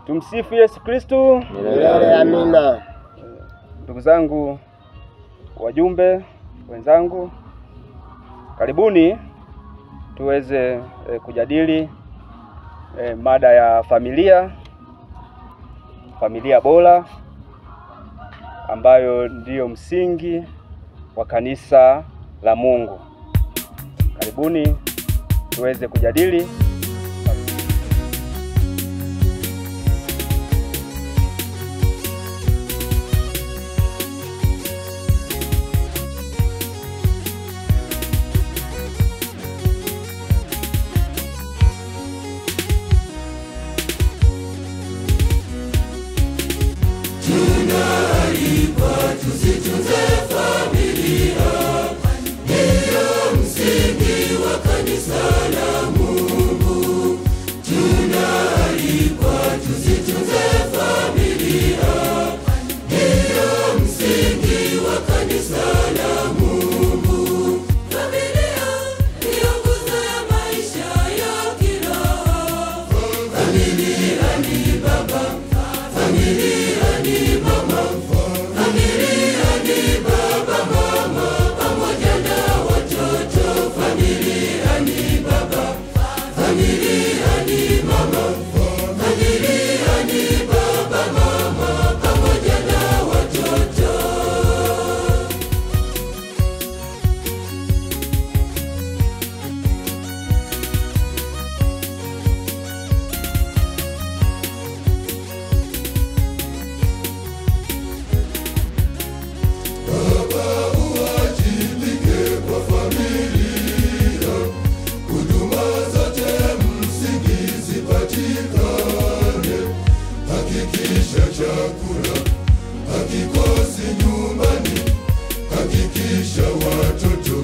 Tumsifu Yesu Kristo. Milele amina. Ndugu zangu wajumbe wenzangu, karibuni tuweze kujadili mada ya familia bora, ambayo ndiyo msingi wa kanisa la Mungu. Karibuni tuweze kujadili. Tuzitunze familia, ndiyo msingi wa kanisa la Mungu. Tunaalikwa tuzitunze familia, ndiyo msingi wa kanisa la Mungu. Familia ndiyo nguzo ya maisha ya kiroho. Familia ni baba, familia ni mama, familia ni baba, mama, pamoja na watoto. Familia ni baba, familia ni mama, familia ni baba, mama, pamoja na watoto. Chakula hakikosi nyumbani, hakikisha watoto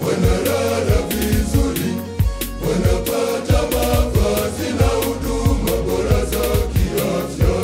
wanalala vizuri, wanapata mavazi na huduma bora za kiafya.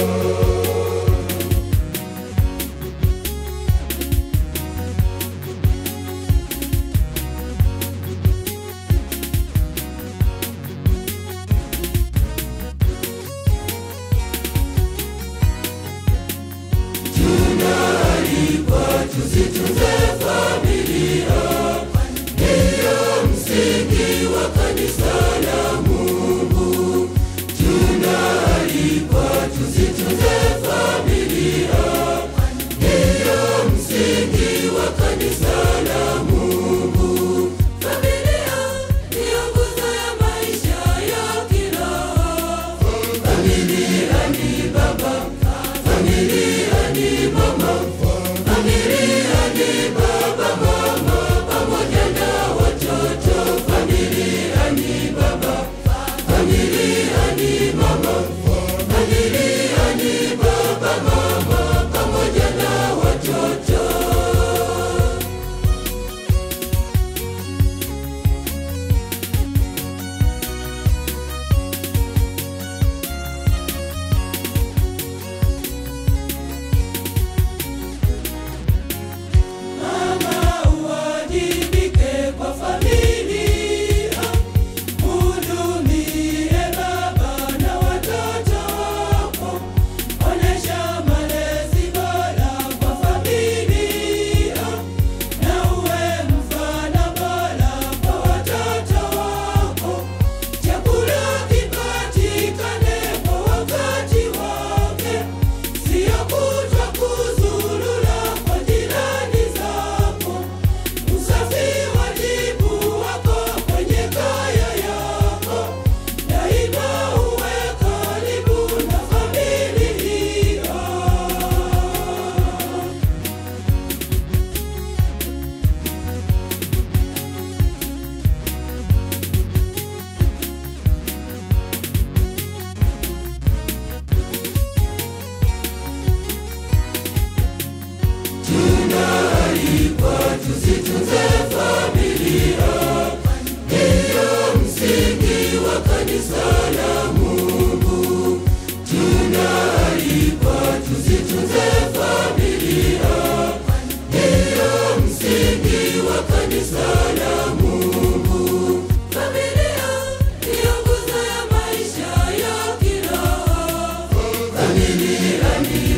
familia ni